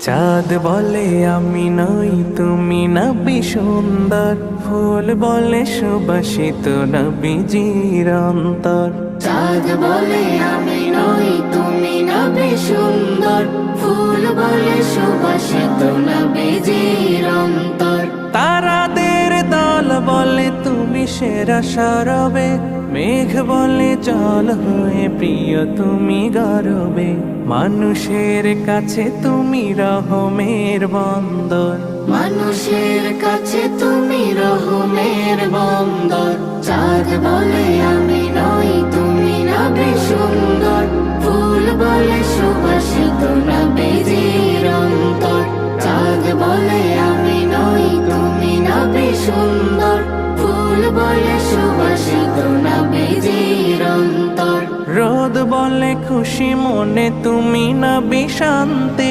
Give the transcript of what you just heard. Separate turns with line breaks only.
চাঁদ বলে আমি নই তুমি নবী সুন্দর, ফুল বলে সুবাসিত নবীজির অন্তর।
চাঁদ বলে আমি নই তুমি নবী সুন্দর, ফুল বলে সুবাসিত নবীজির অন্তর।
তারাদের দল বলে তুমি সেরা সরবে, মেঘ বলে জল হয়ে প্রিয় তুমি গরবে। মানুষের কাছে তুমি রহমের বন্দর,
মানুষের কাছে তুমি রহমের বন্দর। চাঁদ বলে আমি নই তুমি নবী সুন্দর, ফুল বলে সুবাসিত নবীজির অন্তর। চাঁদ বলে আমি নই তুমি নবী সুন্দর, ফুল বলে সুবাসিত নবীজির অন্তর।
রোদ বলে খুশি মনে তুমি নবী শান্তি।